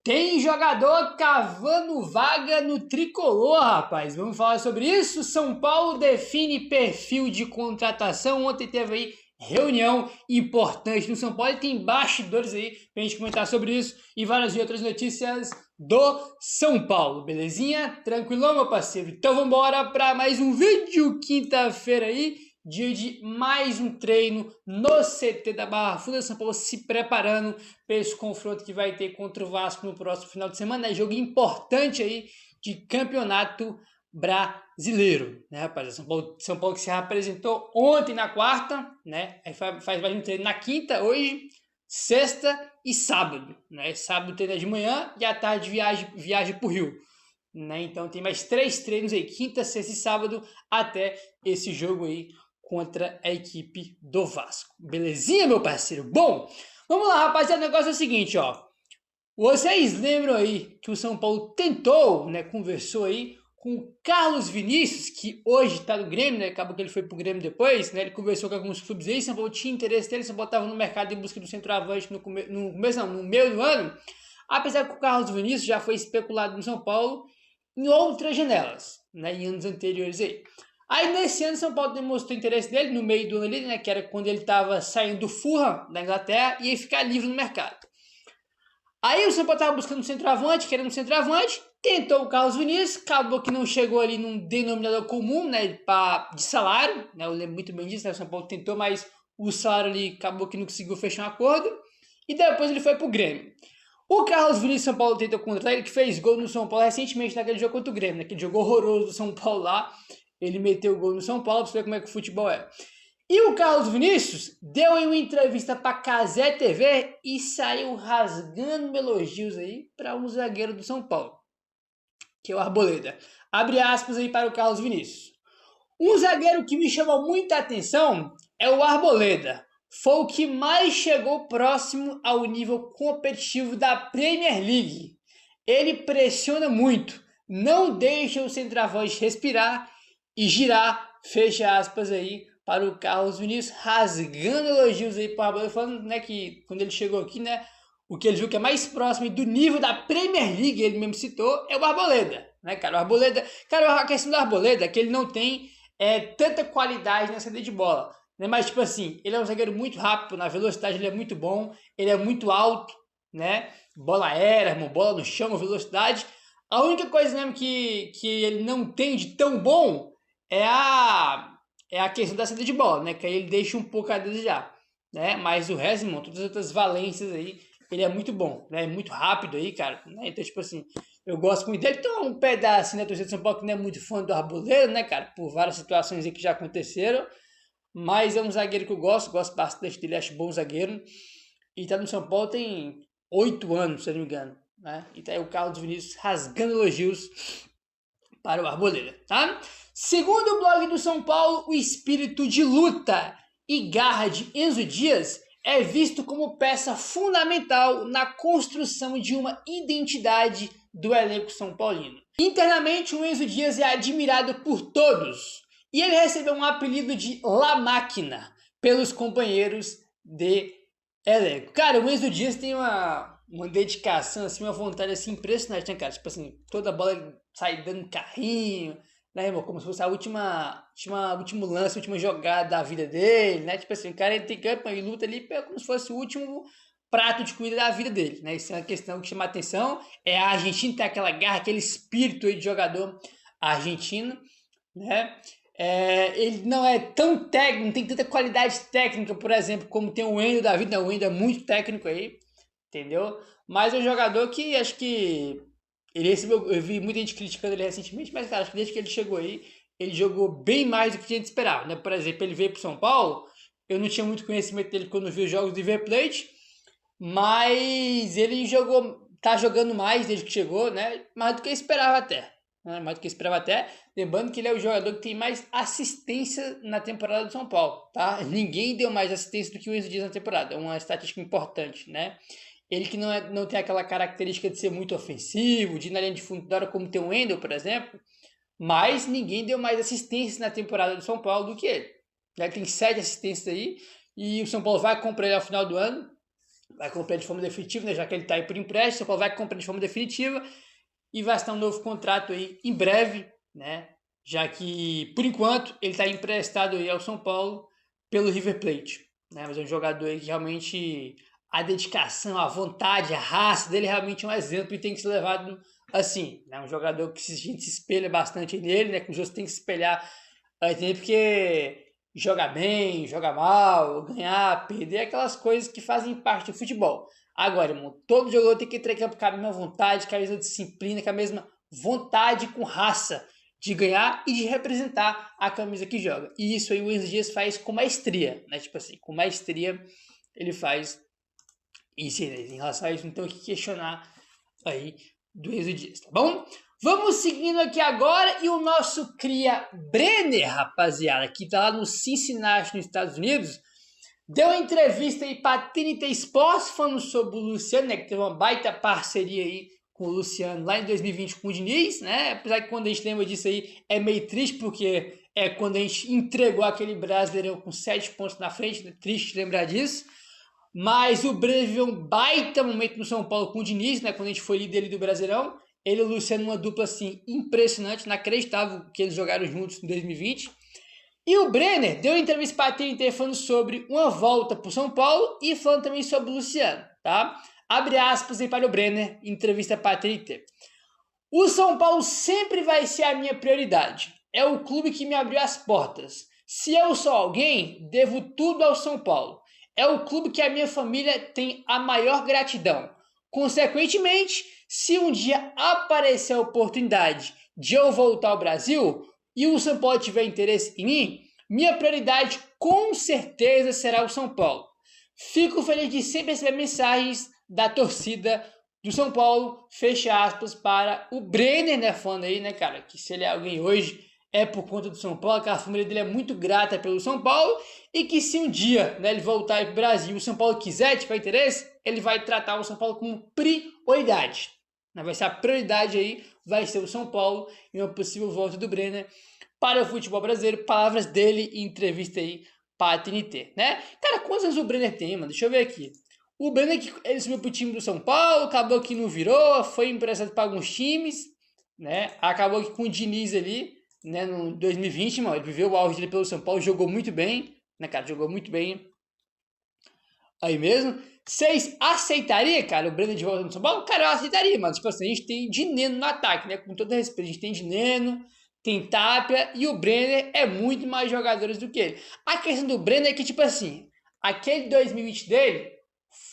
Tem jogador cavando vaga no tricolor, rapaz. Vamos falar sobre isso? São Paulo define perfil de contratação. Ontem teve aí reunião importante no São Paulo e tem bastidores aí pra gente comentar sobre isso e várias outras notícias do São Paulo, belezinha? Tranquilão, meu parceiro? Então vamos embora para mais um vídeo quinta-feira aí. Dia de mais um treino no CT da Barra Funda. São Paulo se preparando para esse confronto que vai ter contra o Vasco no próximo final de semana. É jogo importante aí de campeonato brasileiro, né, rapaz? São Paulo que se apresentou ontem na quarta, né? Aí faz mais um treino na quinta, hoje, sexta e sábado, né? Sábado treino de manhã e à tarde viagem para o Rio. Né? Então tem mais 3 treinos aí, quinta, sexta e sábado, até esse jogo aí contra a equipe do Vasco. Belezinha, meu parceiro? Bom, vamos lá, rapaziada. O negócio é o seguinte, ó. Vocês lembram aí que o São Paulo tentou, né, conversou aí com o Carlos Vinícius, que hoje tá no Grêmio, né? Acabou que ele foi pro Grêmio depois, né? Ele conversou com alguns clubes aí, São Paulo tinha interesse dele, São Paulo tava no mercado em busca do centroavante no meio do ano. Apesar que o Carlos Vinícius já foi especulado no São Paulo em outras janelas, né, em anos anteriores aí. Aí nesse ano São Paulo demonstrou interesse dele no meio do ano ali, né, que era quando ele estava saindo do Fulham da Inglaterra e ia ficar livre no mercado. Aí o São Paulo estava buscando um centroavante, querendo um centroavante, tentou o Carlos Vinícius, acabou que não chegou ali num denominador comum, né, de salário, né, eu lembro muito bem disso, né, o São Paulo tentou, mas o salário ali acabou que não conseguiu fechar um acordo, e depois ele foi pro Grêmio. O Carlos Vinícius São Paulo tentou contratar, ele que fez gol no São Paulo recentemente naquele jogo contra o Grêmio, naquele jogo horroroso do São Paulo lá, ele meteu o gol no São Paulo, pra você ver como é que o futebol é. E o Carlos Vinícius deu uma entrevista pra Cazé TV e saiu rasgando elogios aí para um zagueiro do São Paulo, que é o Arboleda. Abre aspas aí para o Carlos Vinícius. Um zagueiro que me chamou muita atenção é o Arboleda. Foi o que mais chegou próximo ao nível competitivo da Premier League. Ele pressiona muito, não deixa o centroavante respirar e girar, fecha aspas aí, para o Carlos Vinícius, rasgando elogios aí para o Arboleda, falando, né, que quando ele chegou aqui, né, o que ele viu que é mais próximo do nível da Premier League, ele mesmo citou, é o Arboleda, né, cara? O Arboleda, cara, a questão do Arboleda é que ele não tem tanta qualidade na saída de bola. Né? Mas, tipo assim, ele é um zagueiro muito rápido, na velocidade ele é muito bom, ele é muito alto, né? Bola aérea, bola no chão, velocidade. A única coisa mesmo que ele não tem de tão bom é a questão da saída de bola, né? Que aí ele deixa um pouco a desejar, né? Mas o resto, irmão, todas as outras valências aí, ele é muito bom, né? Muito rápido aí, cara. Né? Então, tipo assim, eu gosto muito dele. Então, um pedacinho da torcida de São Paulo que não é muito fã do Arboleda, né, cara? Por várias situações aí que já aconteceram. Mas é um zagueiro que eu gosto bastante dele, acho bom zagueiro. E tá no São Paulo tem 8 anos, se eu não me engano. Né? E tá aí o Carlos Vinícius rasgando elogios para o Arboleda, tá? Segundo o blog do São Paulo, o espírito de luta e garra de Enzo Dias é visto como peça fundamental na construção de uma identidade do elenco são paulino. Internamente, o Enzo Dias é admirado por todos e ele recebeu um apelido de La Máquina pelos companheiros de elenco. Cara, o Enzo Dias tem uma dedicação, assim, uma vontade assim, impressionante, né, cara? Tipo assim, toda bola sai dando carrinho, né, irmão? Como se fosse a último lance, a última jogada da vida dele, né? Tipo assim, o cara ele tem campo e luta ali como se fosse o último prato de comida da vida dele, né? Isso é uma questão que chama atenção. É a Argentina tem aquela garra, aquele espírito aí de jogador argentino, né? Ele não é tão técnico, não tem tanta qualidade técnica, por exemplo, como tem o Wendel da vida. Não, o Wendel é muito técnico aí, entendeu? Mas é um jogador que acho que ele recebeu, eu vi muita gente criticando ele recentemente, mas cara, acho que desde que ele chegou aí, ele jogou bem mais do que a gente esperava, né? Por exemplo, ele veio pro São Paulo, eu não tinha muito conhecimento dele quando vi os jogos do River Plate, mas ele tá jogando mais desde que chegou, né? Mais do que eu esperava até. Mais do que eu esperava até. Lembrando que ele é o jogador que tem mais assistência na temporada do São Paulo, tá? Ninguém deu mais assistência do que o Enzo Dias na temporada. É uma estatística importante, né? Ele que não tem aquela característica de ser muito ofensivo, de ir na linha de fundo da hora como tem o Wendel, por exemplo, mas ninguém deu mais assistência na temporada do São Paulo do que ele. Ele tem 7 assistências aí, e o São Paulo vai comprar ele ao final do ano, vai comprar de forma definitiva, né? Já que ele está aí por empréstimo, São Paulo vai comprar de forma definitiva e vai assinar um novo contrato aí em breve, né? Já que, por enquanto, ele está emprestado aí ao São Paulo pelo River Plate, né? Mas é um jogador aí que realmente a dedicação, a vontade, a raça dele realmente é um exemplo e tem que ser levado assim, né? Um jogador que a gente se espelha bastante nele, né? Que os outros têm que se espelhar, entender? Porque joga bem, joga mal, ganhar, perder, aquelas coisas que fazem parte do futebol. Agora, irmão, todo jogador tem que entrar em campo com a mesma vontade, com a mesma disciplina, com a mesma vontade, com raça de ganhar e de representar a camisa que joga. E isso aí o Enzo Dias faz com maestria, né? Tipo assim, com maestria ele faz isso, né? Em relação a isso, não tem o que questionar aí do Enzo Dias, tá bom? Vamos seguindo aqui agora e o nosso cria Brenner, rapaziada, que tá lá no Cincinnati, nos Estados Unidos, deu uma entrevista aí para TNT Sports falando sobre o Luciano, né, que teve uma baita parceria aí com o Luciano lá em 2020 com o Diniz, né? Apesar que quando a gente lembra disso aí é meio triste, porque é quando a gente entregou aquele Brasileirão com 7 pontos na frente, né? Triste lembrar disso. Mas o Brenner viveu um baita momento no São Paulo com o Diniz, né? Quando a gente foi líder do Brasileirão. Ele e o Luciano, uma dupla assim impressionante, inacreditável que eles jogaram juntos em 2020. E o Brenner deu entrevista para a TNT falando sobre uma volta para o São Paulo e falando também sobre o Luciano, tá? Abre aspas aí para o Brenner, entrevista para a TNT. O São Paulo sempre vai ser a minha prioridade. É o clube que me abriu as portas. Se eu sou alguém, devo tudo ao São Paulo. É o clube que a minha família tem a maior gratidão. Consequentemente, se um dia aparecer a oportunidade de eu voltar ao Brasil e o São Paulo tiver interesse em mim, minha prioridade com certeza será o São Paulo. Fico feliz de sempre receber mensagens da torcida do São Paulo, fecha aspas, para o Brenner, né, falando aí, né, cara, que se ele é alguém hoje é por conta do São Paulo, que a família dele é muito grata pelo São Paulo e que se um dia, né, ele voltar para o Brasil e o São Paulo quiser, tiver interesse, ele vai tratar o São Paulo como prioridade. Vai ser a prioridade aí, vai ser o São Paulo e uma possível volta do Brenner para o futebol brasileiro. Palavras dele em entrevista aí para a TNT, né? Cara, quantos anos o Brenner tem, mano? Deixa eu ver aqui. O Brenner, ele subiu pro time do São Paulo, acabou que não virou, foi emprestado para alguns times, né? Acabou que com o Diniz ali, né, no 2020, mano, ele viveu o auge dele pelo São Paulo, jogou muito bem, né, cara? Jogou muito bem aí mesmo. Vocês aceitariam, cara, o Brenner de volta no São Paulo? Cara, eu aceitaria, mano. Tipo assim, a gente tem Dineno no ataque, né? Com todo respeito, a gente tem Dineno, tem Tapia e o Brenner é muito mais jogadores do que ele. A questão do Brenner é que, tipo assim, aquele 2020 dele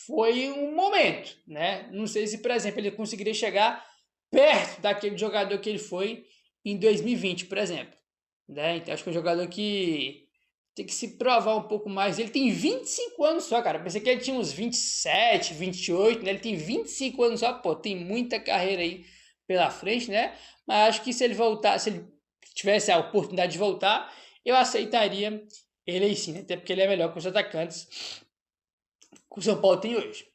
foi um momento, né? Não sei se, por exemplo, ele conseguiria chegar perto daquele jogador que ele foi em 2020, por exemplo, né? Então, acho que é um jogador que tem que se provar um pouco mais. Ele tem 25 anos só, cara. Eu pensei que ele tinha uns 27, 28, né? Ele tem 25 anos só, pô, tem muita carreira aí pela frente, né? Mas acho que se ele voltar, se ele tivesse a oportunidade de voltar, eu aceitaria ele aí sim, né? Até porque ele é melhor que os atacantes que o São Paulo tem hoje,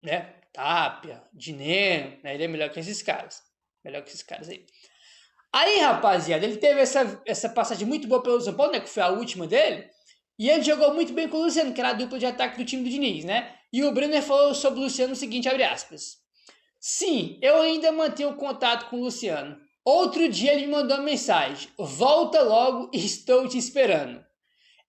né? Tapia, Dineno, né? Ele é melhor que esses caras. Melhor que esses caras aí. Aí, rapaziada, ele teve essa passagem muito boa pelo São Paulo, né? Que foi a última dele. E ele jogou muito bem com o Luciano, que era a dupla de ataque do time do Diniz, né? E o Brenner falou sobre o Luciano o seguinte, abre aspas. Sim, eu ainda mantenho contato com o Luciano. Outro dia ele me mandou uma mensagem. Volta logo, estou te esperando.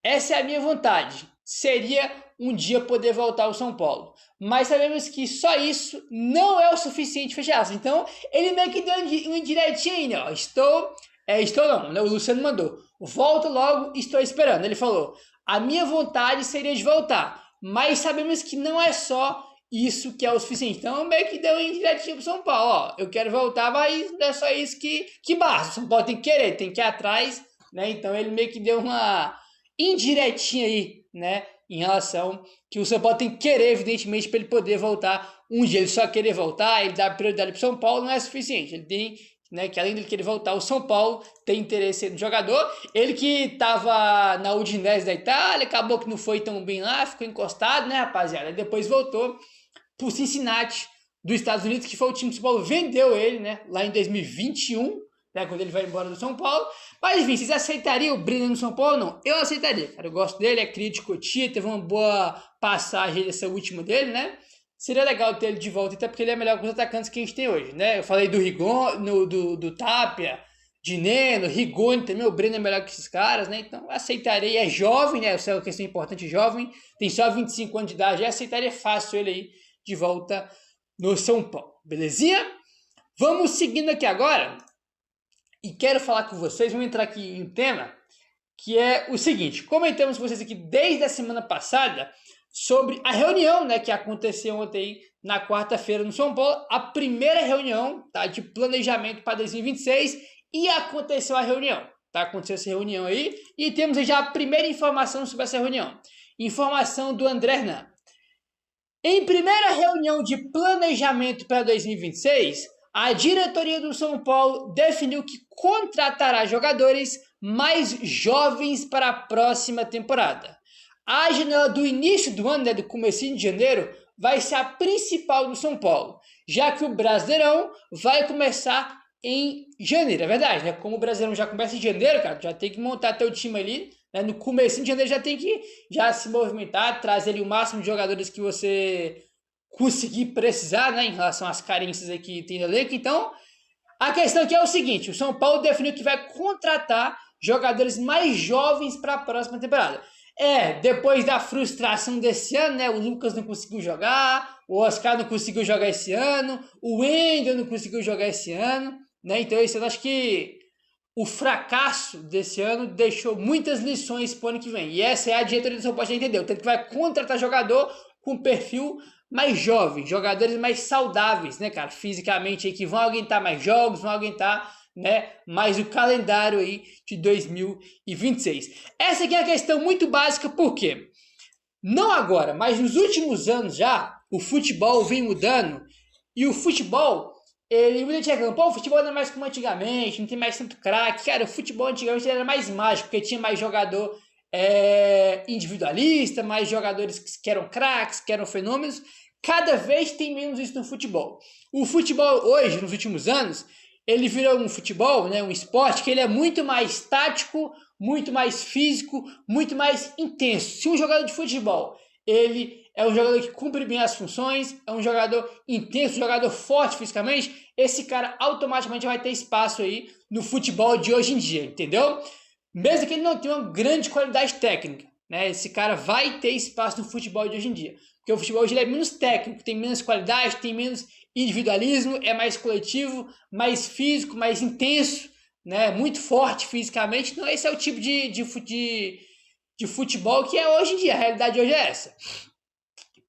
Essa é a minha vontade. Seria um dia poder voltar ao São Paulo. Mas sabemos que só isso não é o suficiente, fecha aspas. Então, ele meio que deu uma indiretinha aí, né? Estou não, né? O Luciano mandou. Volta logo, estou esperando. Ele falou, a minha vontade seria de voltar. Mas sabemos que não é só isso que é o suficiente. Então, meio que deu uma indiretinha pro São Paulo. Ó, eu quero voltar, mas não é só isso que basta. O São Paulo tem que querer, tem que ir atrás, né? Então, ele meio que deu uma indiretinha aí, né, em relação que o São Paulo tem que querer, evidentemente, para ele poder voltar um dia. Ele só querer voltar, ele dar prioridade para o São Paulo não é suficiente. Ele tem, né, que além de querer voltar, o São Paulo tem interesse no jogador. Ele que estava na Udinese da Itália, acabou que não foi tão bem lá, ficou encostado, né, rapaziada? Depois voltou para o Cincinnati dos Estados Unidos, que foi o time que o São Paulo vendeu ele, né, lá em 2021, né, quando ele vai embora do São Paulo. Mas enfim, vocês aceitariam o Brenner no São Paulo? Não, eu aceitaria, cara. Eu gosto dele, é cria de Cotia, teve uma boa passagem dessa última dele, né? seria legal ter ele de volta, até porque ele é melhor que os atacantes que a gente tem hoje, né? Eu falei do Rigon, do Tapia, de Neno, Rigoni também, o Breno é melhor que esses caras, né? Então aceitarei, é jovem, né? Essa é uma questão importante, jovem, tem só 25 anos de idade, aceitaria fácil ele aí de volta no São Paulo, belezinha? Vamos seguindo aqui agora, e quero falar com vocês, vamos entrar aqui em um tema, que é o seguinte, comentamos com vocês aqui desde a semana passada, sobre a reunião, né, que aconteceu ontem na quarta-feira no São Paulo, a primeira reunião, tá, de planejamento para 2026, e aconteceu a reunião, tá, aconteceu essa reunião aí, e temos já a primeira informação sobre essa reunião, informação do André Hernan. Em primeira reunião de planejamento para 2026, a diretoria do São Paulo definiu que contratará jogadores mais jovens para a próxima temporada. A janela do início do ano, né, do comecinho de janeiro, vai ser a principal do São Paulo, já que o Brasileirão vai começar em janeiro, é verdade, né? Como o Brasileirão já começa em janeiro, cara, já tem que montar teu time ali, né? No comecinho de janeiro já tem que já se movimentar, trazer ali o máximo de jogadores que você conseguir precisar, né, em relação às carências aí que tem no elenco. Então, a questão aqui é o seguinte, o São Paulo definiu que vai contratar jogadores mais jovens para a próxima temporada. Depois da frustração desse ano, né? O Lucas não conseguiu jogar, o Oscar não conseguiu jogar esse ano, o Wendel não conseguiu jogar esse ano, né? Então, isso eu acho que o fracasso desse ano deixou muitas lições para o ano que vem. E essa é a diretoria do São Paulo, já entendeu? Tanto que vai contratar jogador com perfil mais jovem, jogadores mais saudáveis, né, cara? Fisicamente aí, que vão aguentar mais jogos, vão aguentar, né, mais o calendário aí de 2026. Essa aqui é a questão muito básica, porque não agora, mas nos últimos anos já, o futebol vem mudando, e o futebol, muita gente reclama, pô, o futebol não é mais como antigamente, não tem mais tanto craque. Cara, o futebol antigamente era mais mágico, porque tinha mais jogador individualista, mais jogadores que eram craques, que eram fenômenos. Cada vez tem menos isso no futebol. O futebol hoje, nos últimos anos, ele virou um futebol, né, um esporte que ele é muito mais tático, muito mais físico, muito mais intenso. Se um jogador de futebol, ele é um jogador que cumpre bem as funções, é um jogador intenso, um jogador forte fisicamente, esse cara automaticamente vai ter espaço aí no futebol de hoje em dia, entendeu? Mesmo que ele não tenha uma grande qualidade técnica, né, esse cara vai ter espaço no futebol de hoje em dia. Porque o futebol hoje ele é menos técnico, tem menos qualidade, tem menos individualismo, é mais coletivo, mais físico, mais intenso, né? Muito forte fisicamente. Então esse é o tipo de futebol que é hoje em dia. A realidade hoje é essa,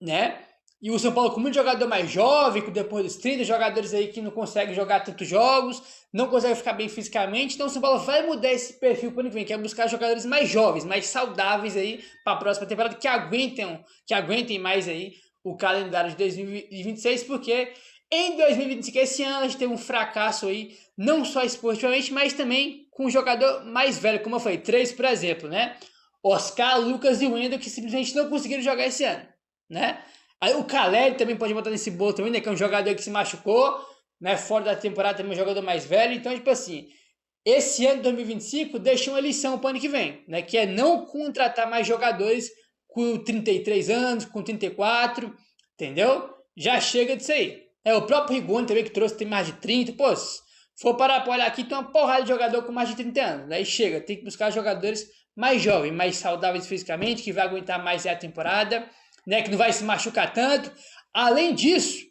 né? E o São Paulo com muito jogador mais jovem, depois dos 30, jogadores aí que não conseguem jogar tantos jogos, não conseguem ficar bem fisicamente. Então o São Paulo vai mudar esse perfil para o ano que vem, que é buscar jogadores mais jovens, mais saudáveis aí para a próxima temporada, que aguentem mais aí o calendário de 2026, porque em 2025, esse ano, a gente teve um fracasso aí, não só esportivamente, mas também com um jogador mais velho, como eu falei, 3, por exemplo, né? Oscar, Lucas e Wendel, que simplesmente não conseguiram jogar esse ano, né? Aí o Caleri também pode botar nesse bolo também, né? Que é um jogador que se machucou, né? Fora da temporada também um jogador mais velho. Então, tipo assim, esse ano de 2025 deixa uma lição para o ano que vem, né? Que é não contratar mais jogadores com 33 anos, com 34, entendeu? Já chega disso aí. O próprio Rigoni também, que trouxe, tem mais de 30. Pô, se for parar para olhar aqui, tem uma porrada de jogador com mais de 30 anos. Aí chega, tem que buscar jogadores mais jovens, mais saudáveis fisicamente, que vai aguentar mais a temporada, né, que não vai se machucar tanto. Além disso,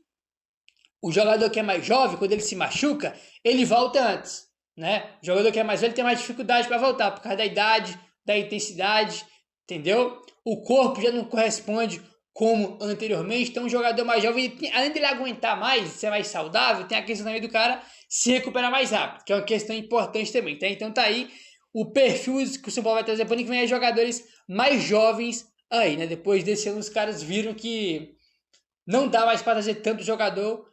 o jogador que é mais jovem, quando ele se machuca, ele volta antes, né? O jogador que é mais velho tem mais dificuldade para voltar, por causa da idade, da intensidade, entendeu? O corpo já não corresponde como anteriormente. Então, um jogador mais jovem, além dele aguentar mais, ser mais saudável, tem a questão também do cara se recuperar mais rápido, que é uma questão importante também, tá? Então tá aí o perfil que o São Paulo vai trazer para o ano que vem, é jogadores mais jovens aí, né? Depois desse ano, os caras viram que não dá mais para trazer tanto jogador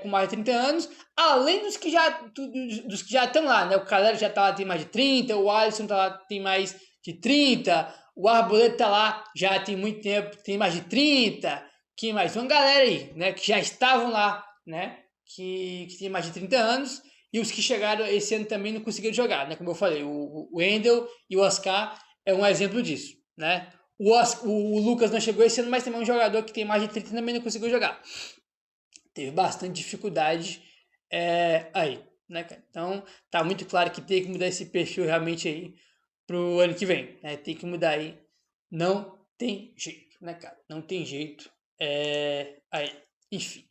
com mais de 30 anos, além dos que já estão lá, né? O Caleri já tá lá, tem mais de 30, o Alisson tá lá, tem mais de 30, o Arboleda tá lá, já tem muito tempo, tem mais de 30, que mais? Uma galera aí, né? Que já estavam lá, né? Que tem mais de 30 anos, e os que chegaram esse ano também não conseguiram jogar, né? Como eu falei, o Wendel e o Oscar é um exemplo disso, né? o Lucas não chegou esse ano, mas também é um jogador que tem mais de 30 e também não conseguiu jogar. Teve bastante dificuldade aí, né, cara? Então, tá muito claro que tem que mudar esse perfil realmente aí pro ano que vem, né? Tem que mudar aí. Não tem jeito, né, cara? Não tem jeito. Aí, enfim.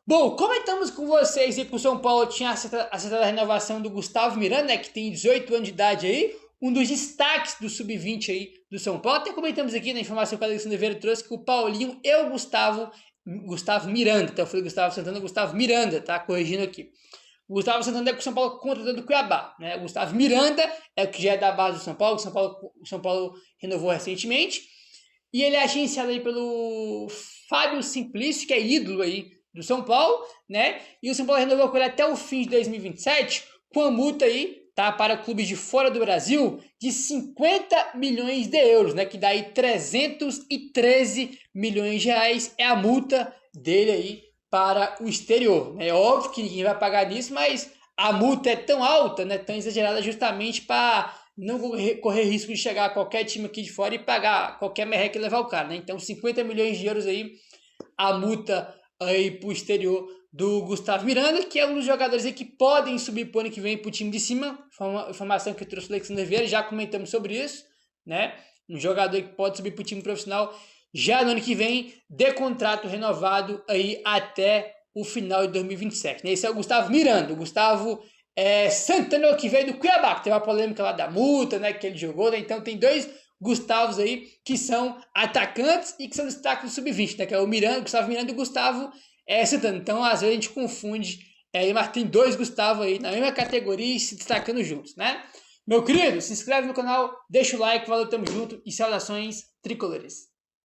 Bom, comentamos com vocês aí que o São Paulo tinha acertado a renovação do Gustavo Miranda, né, que tem 18 anos de idade aí, um dos destaques do Sub-20 aí do São Paulo. Até comentamos aqui na informação que o Alexandre Vieira trouxe que o Paulinho e o Gustavo Miranda, então eu falei Gustavo Santana, Gustavo Miranda, tá? Corrigindo aqui. O Gustavo Santana é que o São Paulo contratou do Cuiabá, né? O Gustavo Miranda é o que já é da base do São Paulo, o São Paulo renovou recentemente. E ele é agenciado aí pelo Fábio Simplício, que é ídolo aí do São Paulo, né? E o São Paulo renovou com ele até o fim de 2027, com a multa aí, tá? Para clubes de fora do Brasil, de 50 milhões de euros, né? Que dá aí 313 milhões de reais é a multa dele aí para o exterior. É óbvio que ninguém vai pagar nisso, mas a multa é tão alta, né, tão exagerada justamente para não correr risco de chegar a qualquer time aqui de fora e pagar qualquer merreca e levar o cara, né? Então 50 milhões de euros aí, a multa aí para o exterior do Gustavo Miranda, que é um dos jogadores aí que podem subir para o ano que vem para o time de cima. Informação que eu trouxe do Alexandre Vieira, já comentamos sobre isso, né? Um jogador que pode subir para o time profissional já no ano que vem, de contrato renovado aí até o final de 2027. Né? Esse é o Gustavo Miranda, o Gustavo Santana, que veio do Cuiabá, que teve uma polêmica lá da multa, né, que ele jogou, né? Então tem dois Gustavos aí que são atacantes e que são destaques do Sub-20, né, que é o Gustavo Miranda e o Gustavo Santana. Então às vezes a gente confunde, mas tem dois Gustavo aí na mesma categoria e se destacando juntos, né? Meu querido, se inscreve no canal, deixa o like, valeu, tamo junto e saudações tricolores.